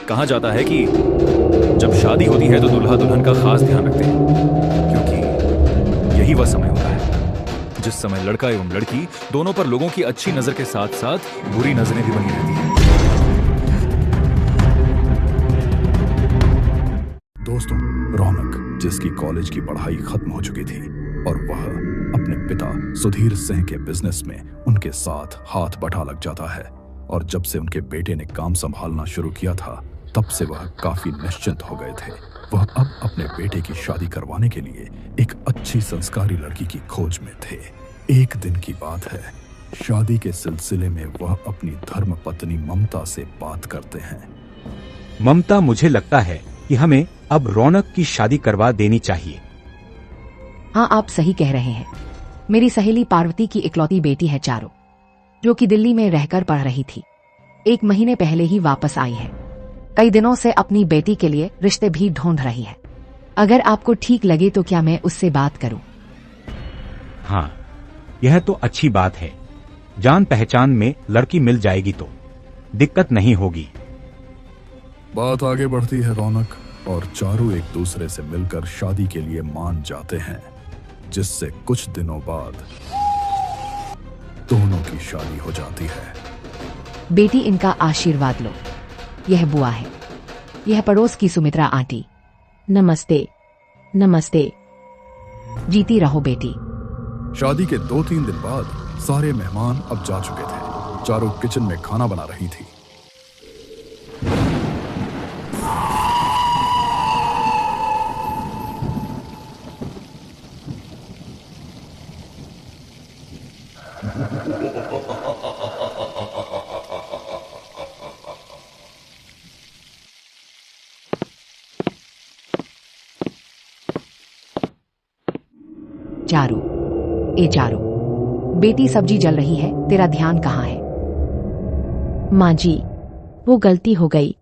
कहा जाता है कि जब शादी होती है तो दूल्हा दुल्हन का खास ध्यान रखते हैं, क्योंकि यही वह समय होता है जिस समय लड़का एवं लड़की दोनों पर लोगों की अच्छी नजर के साथ साथ बुरी नजरें भी बनी रहती हैं। दोस्तों, रौनक जिसकी कॉलेज की पढ़ाई खत्म हो चुकी थी और वह अपने पिता सुधीर सिंह के बिजनेस में उनके साथ हाथ बटा लग जाता है, और जब से उनके बेटे ने काम संभालना शुरू किया था तब से वह काफी निश्चिंत हो गए थे। वह अब अपने बेटे की शादी करवाने के लिए एक अच्छी संस्कारी लड़की की खोज में थे। एक दिन की बात है, शादी के सिलसिले में वह अपनी धर्म पत्नी ममता से बात करते हैं। ममता, मुझे लगता है कि हमें अब रौनक की शादी करवा देनी चाहिए। हाँ, आप सही कह रहे हैं। मेरी सहेली पार्वती की इकलौती बेटी है चारू, जो कि दिल्ली में रहकर पढ़ रही थी। 1 महीने पहले ही वापस आई है। कई दिनों से अपनी बेटी के लिए रिश्ते भी ढूंढ रही है। अगर आपको ठीक लगे तो क्या मैं उससे बात करूं? हाँ, यह तो अच्छी बात है। जान पहचान में लड़की मिल जाएगी तो दिक्कत नहीं होगी। बात आगे बढ़ती है रौनक और चारू एक दूसरे से मिलकर शादी के लिए मान जाते हैं, जिससे कुछ दिनों बाद दोनों की शादी हो जाती है। बेटी, इनका आशीर्वाद लो। यह बुआ है, यह पड़ोस की सुमित्रा आंटी। नमस्ते। नमस्ते। जीती रहो बेटी। शादी के 2-3 दिन बाद सारे मेहमान अब जा चुके थे। चारू किचन में खाना बना रही थी। चारू, ए चारू, बेटी सब्जी जल रही है, तेरा ध्यान कहाँ है? माँ जी, वो गलती हो गई।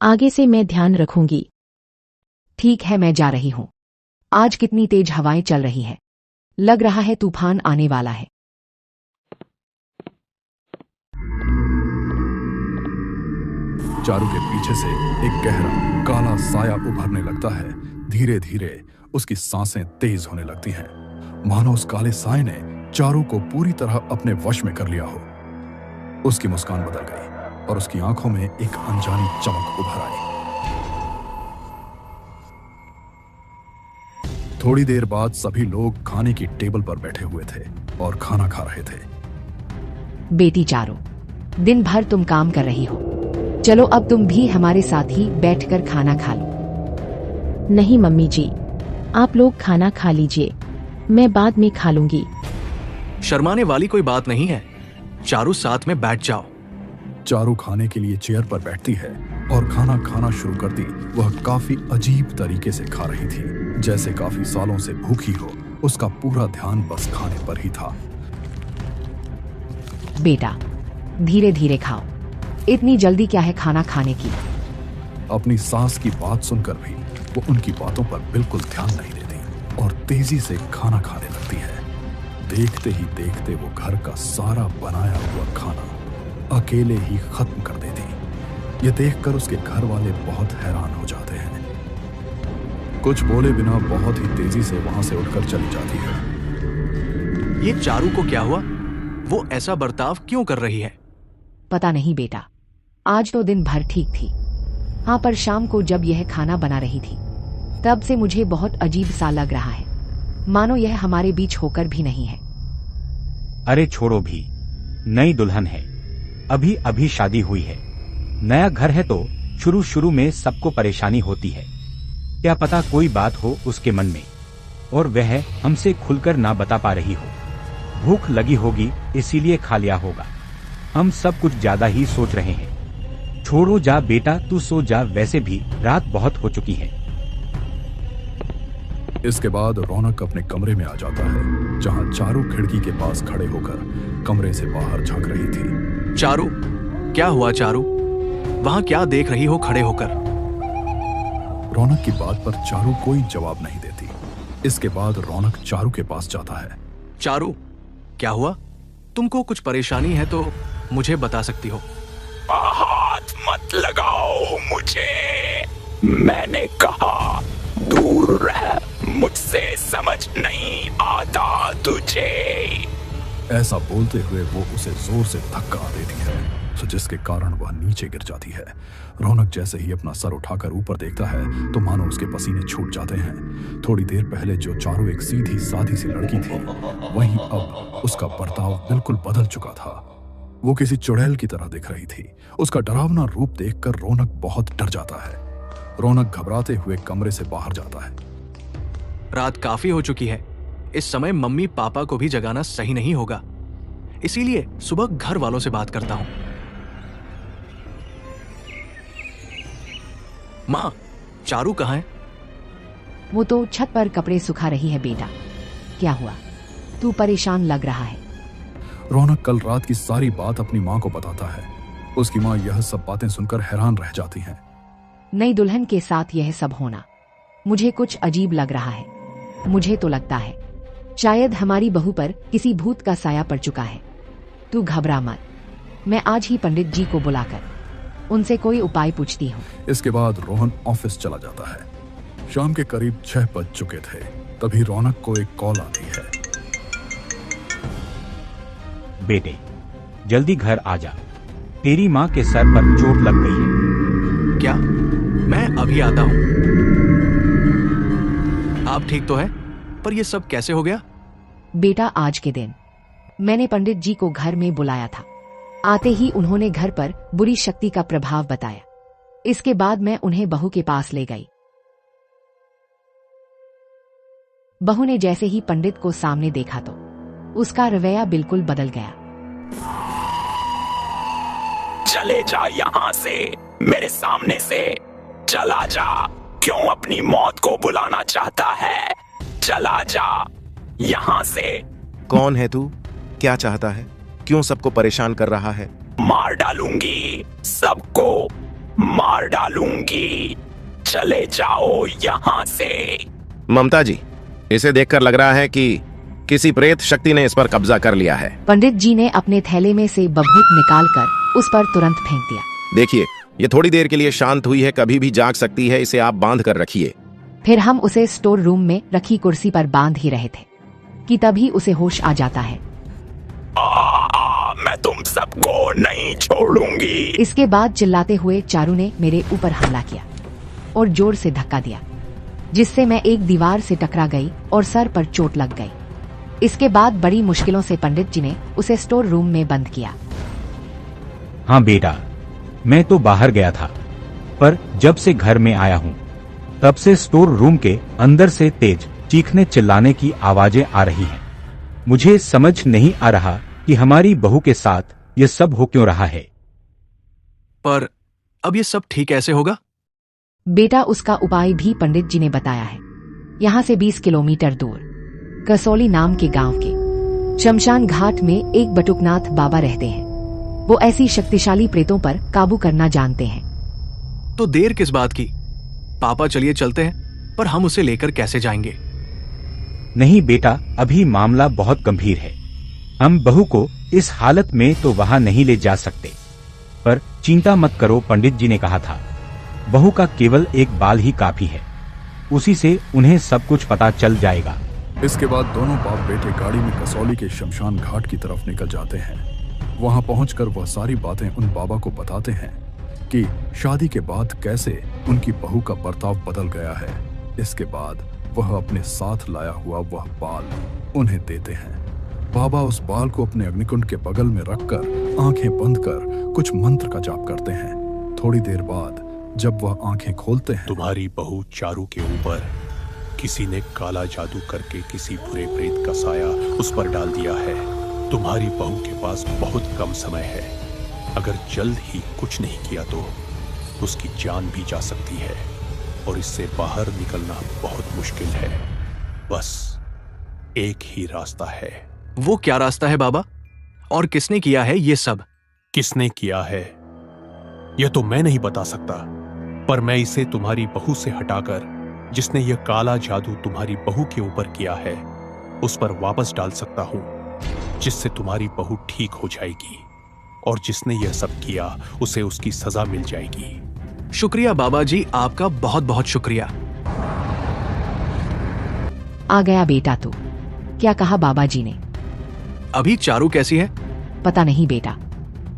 आगे से मैं ध्यान रखूंगी। ठीक है, मैं जा रही हूँ। आज कितनी तेज हवाएं चल रही है, लग रहा है तूफान आने वाला है। चारू के पीछे से एक गहरा काला साया उभरने लगता है। धीरे धीरे उसकी सांसें तेज होने लगती हैं, मानो उस काले साए ने चारू को पूरी तरह अपने वश में कर लिया हो। उसकी मुस्कान बदल गई और उसकी आंखों में एक अनजानी चमक उभर आई। थोड़ी देर बाद सभी लोग खाने की टेबल पर बैठे हुए थे और खाना खा रहे थे। बेटी चारू, दिन भर तुम काम कर रही हो, चलो अब तुम भी हमारे साथ ही बैठकर खाना खा लो। नहीं मम्मी जी, आप लोग खाना खा लीजिए, मैं बाद में खा लूंगी। शर्माने वाली कोई बात नहीं है, चारू साथ में बैठ जाओ। चारू खाने के लिए चेयर पर बैठती है और खाना खाना शुरू करती। वह काफी अजीब तरीके से खा रही थी, जैसे काफी सालों से भूखी हो। उसका पूरा ध्यान बस खाने पर ही था। बेटा, धीरे धीरे खाओ, इतनी जल्दी क्या है खाना खाने की? अपनी सास की बात सुनकर भी वो उनकी बातों पर बिल्कुल ध्यान नहीं देती और तेजी से खाना खाने लगती है। देखते ही देखते वो घर का सारा बनाया हुआ खाना अकेले ही खत्म कर देती। ये देखकर उसके घर वाले बहुत हैरान हो जाते हैं। कुछ बोले बिना बहुत ही तेजी से वहां से उठकर चली जाती है। ये चारू को क्या हुआ? वो ऐसा बर्ताव क्यों कर रही है? पता नहीं बेटा, आज तो दिन भर ठीक थी। हाँ, पर शाम को जब यह खाना बना रही थी तब से मुझे बहुत अजीब सा लग रहा है, मानो यह हमारे बीच होकर भी नहीं है। अरे छोड़ो भी, नई दुल्हन है, अभी अभी शादी हुई है। नया घर है तो शुरू शुरू में सबको परेशानी होती है। क्या पता कोई बात हो उसके मन में और वह हमसे खुलकर ना बता पा रही हो। भूख लगी होगी इसीलिए खा लिया होगा। हम सब कुछ ज्यादा ही सोच रहे हैं। छोड़ो, जा बेटा तू सो जा, वैसे भी रात बहुत हो चुकी है। इसके बाद रौनक अपने कमरे में आ जाता है, जहां चारू खिड़की के पास खड़े होकर कमरे से बाहर झांक रही थी। चारू, क्या हुआ चारू? वहां क्या देख रही हो खड़े होकर? रौनक की बात पर चारू कोई जवाब नहीं देती। इसके बाद रौनक चारू के पास जाता है। चारू, क्या हुआ? तुमको कुछ परेशानी है तो मुझे बता सकती हो। बहुत मत लगाओ मुझे, मैंने कहा दूर रह मुझसे, समझ नहीं आता तुझे। ऐसा बोलते हुए वो उसे जोर से धक्का देती है, तो जिसके कारण वह नीचे गिर जाती है। रौनक जैसे ही अपना सर उठाकर ऊपर देखता है तो मानो उसके पसीने छूट जाते हैं। थोड़ी देर पहले जो चारू एक सीधी सादी सी लड़की थी, वहीं अब उसका बर्ताव बिल्कुल बदल चुका था। वो किसी चुड़ैल की तरह दिख रही थी। उसका डरावना रूप देखकर रौनक बहुत डर जाता है। रौनक घबराते हुए कमरे से बाहर जाता है। रात काफी हो चुकी है, इस समय मम्मी पापा को भी जगाना सही नहीं होगा, इसीलिए सुबह घर वालों से बात करता हूं। माँ, चारू कहाँ है? वो तो छत पर कपड़े सुखा रही है। बेटा, क्या हुआ? तू परेशान लग रहा है। रौनक कल रात की सारी बात अपनी माँ को बताता है। उसकी माँ यह सब बातें सुनकर हैरान रह जाती हैं। नई दुल्हन के साथ यह सब होना मुझे कुछ अजीब लग रहा है। मुझे तो लगता है शायद हमारी बहू पर किसी भूत का साया पड़ चुका है। तू घबरा मत, मैं आज ही पंडित जी को बुलाकर उनसे कोई उपाय पूछती हूँ। इसके बाद रोहन ऑफिस चला जाता है। शाम के करीब 6 बज चुके थे। तभी रौनक को एक कॉल आती है। बेटे, जल्दी घर आ जा, तेरी माँ के सर पर चोट लग गई है। क्या? मैं अभी आता हूँ। आप ठीक तो है? पर यह सब कैसे हो गया? बेटा, आज के दिन मैंने पंडित जी को घर में बुलाया था। आते ही उन्होंने घर पर बुरी शक्ति का प्रभाव बताया। इसके बाद मैं उन्हें बहू के पास ले गई। बहू ने जैसे ही पंडित को सामने देखा तो उसका रवैया बिल्कुल बदल गया। चले जा यहाँ से, मेरे सामने से चला जा। क्यों अपनी मौत को बुलाना चाहता है? चला जा यहाँ से। कौन है तू? क्या चाहता है? क्यों सबको परेशान कर रहा है? मार डालूंगी, सबको मार डालूंगी। चले जाओ यहाँ से। ममता जी, इसे देखकर लग रहा है कि किसी प्रेत शक्ति ने इस पर कब्जा कर लिया है। पंडित जी ने अपने थैले में से बभूत निकालकर उस पर तुरंत फेंक दिया। देखिए, ये थोड़ी देर के लिए शांत हुई है, कभी भी जाग सकती है, इसे आप बांध कर रखिए। फिर हम उसे स्टोर रूम में रखी कुर्सी पर बांध ही रहे थे कि तभी उसे होश आ जाता है। मैं तुम सबको नहीं छोड़ूंगी। इसके बाद चिल्लाते हुए चारू ने मेरे ऊपर हमला किया और जोर से धक्का दिया, जिससे मैं एक दीवार से टकरा गई और सर पर चोट लग गई। इसके बाद बड़ी मुश्किलों से पंडित जी ने उसे स्टोर रूम में बंद किया। हाँ बेटा, मैं तो बाहर गया था, पर जब से घर में आया हूँ तब से स्टोर रूम के अंदर से तेज चीखने चिल्लाने की आवाजें आ रही हैं। मुझे समझ नहीं आ रहा कि हमारी बहू के साथ ये सब हो क्यों रहा है। पर अब ये सब ठीक कैसे होगा? बेटा, उसका उपाय भी पंडित जी ने बताया है। यहाँ से 20 किलोमीटर दूर कसौली नाम के गांव के शमशान घाट में एक बटुकनाथ बाबा रहते हैं। वो ऐसी शक्तिशाली प्रेतों पर काबू करना जानते हैं। तो देर किस बात की? पापा चलिए चलते हैं, पर हम उसे लेकर कैसे जाएंगे? नहीं बेटा, अभी मामला बहुत गंभीर है। हम बहू को इस हालत में तो वहां नहीं ले जा सकते। पर चिंता मत करो, पंडित जी ने कहा था बहू का केवल एक बाल ही काफी है, उसी से उन्हें सब कुछ पता चल जाएगा। इसके बाद दोनों बाप बेटे गाड़ी में कसौली के शमशान घाट की तरफ निकल जाते हैं। वहां पहुंचकर वह सारी बातें उन बाबा को बताते हैं कि शादी के बाद कैसे उनकी बहू का बर्ताव बदल गया है। इसके बाद वह अपने साथ लाया हुआ वह बाल उन्हें देते हैं। बाबा उस बाल को अपने अग्निकुंड के बगल में रखकर आंखें बंद कर कुछ मंत्र का जाप करते हैं। थोड़ी देर बाद जब वह आंखें खोलते हैं, तुम्हारी बहू चारू के ऊपर किसी ने काला जादू करके किसी बुरे प्रेत का साया उस पर डाल दिया है। तुम्हारी बहू के पास बहुत कम समय है, अगर जल्द ही कुछ नहीं किया तो उसकी जान भी जा सकती है और इससे बाहर निकलना बहुत मुश्किल है। बस एक ही रास्ता है। वो क्या रास्ता है बाबा? और किसने किया है ये सब? किसने किया है यह तो मैं नहीं बता सकता, पर मैं इसे तुम्हारी बहू से हटाकर जिसने यह काला जादू तुम्हारी बहू के ऊपर किया है उस पर वापस डाल सकता हूं, जिससे तुम्हारी बहू ठीक हो जाएगी और जिसने यह सब किया उसे उसकी सजा मिल जाएगी। शुक्रिया बाबा जी, आपका बहुत बहुत शुक्रिया। आ गया बेटा तू। क्या कहा बाबा जी ने? अभी चारू कैसी है? पता नहीं बेटा,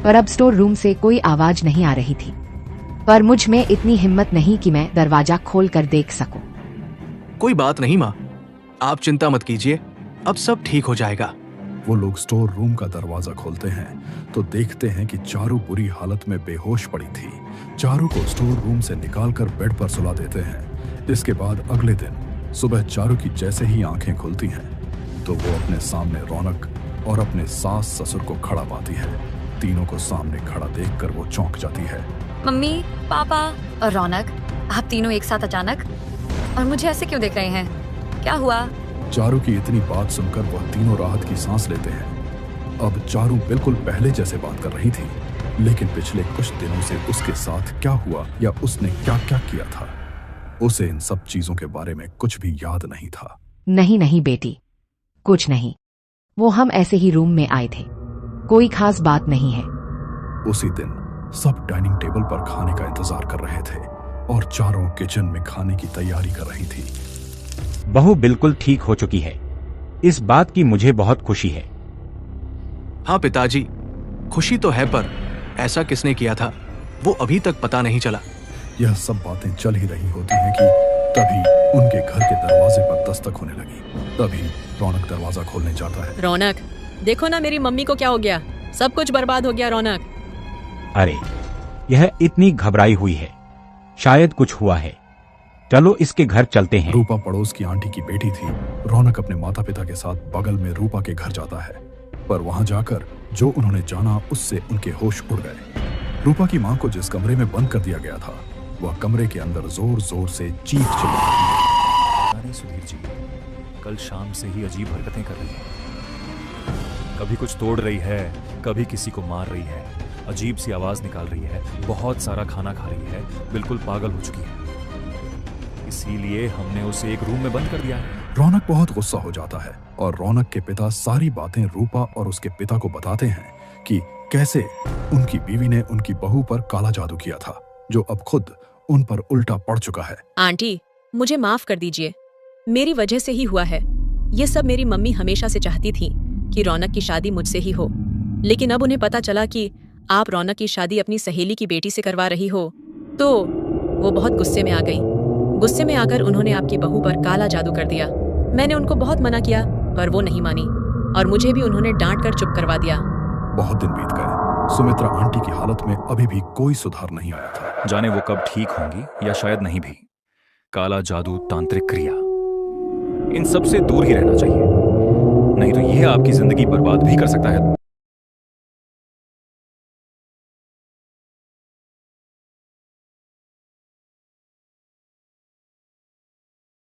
पर अब स्टोर रूम से कोई आवाज नहीं आ रही थी। पर मुझ में इतनी हिम्मत नहीं कि मैं दरवाजा खोल कर देख सकूं। कोई बात नहीं माँ, आप चिंता मत कीजिए, अब सब ठीक हो जाएगा। वो लोग स्टोर रूम का दरवाजा खोलते हैं तो देखते हैं कि चारू बुरी हालत में बेहोश पड़ी थी। चारू को स्टोर रूम से निकालकर बेड पर सुला देते हैं। इसके बाद अगले दिन सुबह चारू की जैसे ही आंखें खुलती हैं तो वो अपने सामने रौनक और अपने सास ससुर को खड़ा पाती है। तीनों को सामने खड़ा देखकर वो चौंक जाती है। मम्मी, पापा और रौनक, आप तीनों एक साथ अचानक, और मुझे ऐसे क्यों देख रहे हैं? क्या हुआ? चारू की इतनी बात सुनकर वह तीनों राहत की सांस लेते हैं। अब चारू बिल्कुल पहले जैसे बात कर रही थी, लेकिन पिछले कुछ दिनों से उसके साथ क्या हुआ या उसने क्या क्या किया था, उसे इन सब चीजों के बारे में कुछ भी याद नहीं था। नहीं नहीं बेटी, कुछ नहीं। वो हम ऐसे ही रूम में आए थे, कोई खास बात नहीं है। उसी दिन सब डाइनिंग टेबल पर खाने का इंतजार कर रहे थे और चारों किचन में खाने की तैयारी कर रही थी। बहू बिल्कुल ठीक हो चुकी है, इस बात की मुझे बहुत खुशी है। हाँ पिताजी, खुशी तो है, पर ऐसा किसने किया था वो अभी तक पता नहीं चला। यह सब बातें चल ही रही होती हैं कि तभी उनके घर के दरवाजे पर दस्तक होने लगी। तभी रौनक दरवाजा खोलने जाता है। रौनक, देखो ना मेरी मम्मी को क्या हो गया, सब कुछ बर्बाद हो गया। रौनक, अरे यह इतनी घबराई हुई है, शायद कुछ हुआ है। चलो इसके घर चलते हैं। रूपा पड़ोस की आंटी की बेटी थी। रौनक अपने माता पिता के साथ बगल में रूपा के घर जाता है, पर वहां जाकर जो उन्होंने जाना उससे उनके होश उड़ गए। रूपा की मां को जिस कमरे में बंद कर दिया गया था, वह कमरे के अंदर जोर जोर से चीख चिल्ला रही है। अरे सुधीर जी, कल शाम से ही अजीब हरकतें कर रही है। कभी कुछ तोड़ रही है, कभी किसी को मार रही है, अजीब सी आवाज निकाल रही है, बहुत सारा खाना खा रही है, बिल्कुल पागल हो चुकी है। इसीलिए हमने उसे एक रूम में बंद कर दिया है। रौनक बहुत गुस्सा हो जाता है और रौनक के पिता सारी बातें रूपा और उसके पिता को बताते हैं कि कैसे उनकी बीवी ने उनकी बहू पर काला जादू किया था, जो अब खुद उन पर उल्टा पड़ चुका है। आंटी, मुझे माफ कर दीजिए, मेरी वजह से ही हुआ है। ये सब मेरी मम्मी हमेशा से चाहती थी कि रौनक की शादी मुझसे ही हो, लेकिन अब उन्हें पता चला कि आप रौनक की शादी अपनी सहेली की बेटी से करवा रही हो, तो वो बहुत गुस्से में आ गई। गुस्से में आकर उन्होंने आपकी बहू पर काला जादू कर दिया। मैंने उनको बहुत मना किया, पर वो नहीं मानी और मुझे भी उन्होंने डांट कर चुप करवा दिया। बहुत दिन बीत गए। सुमित्रा आंटी की हालत में अभी भी कोई सुधार नहीं आया था। जाने वो कब ठीक होंगी या शायद नहीं भी। काला जादू, तांत्रिक क्रिया, इन सब से दूर ही रहना चाहिए, नहीं तो यह आपकी जिंदगी बर्बाद भी कर सकता है।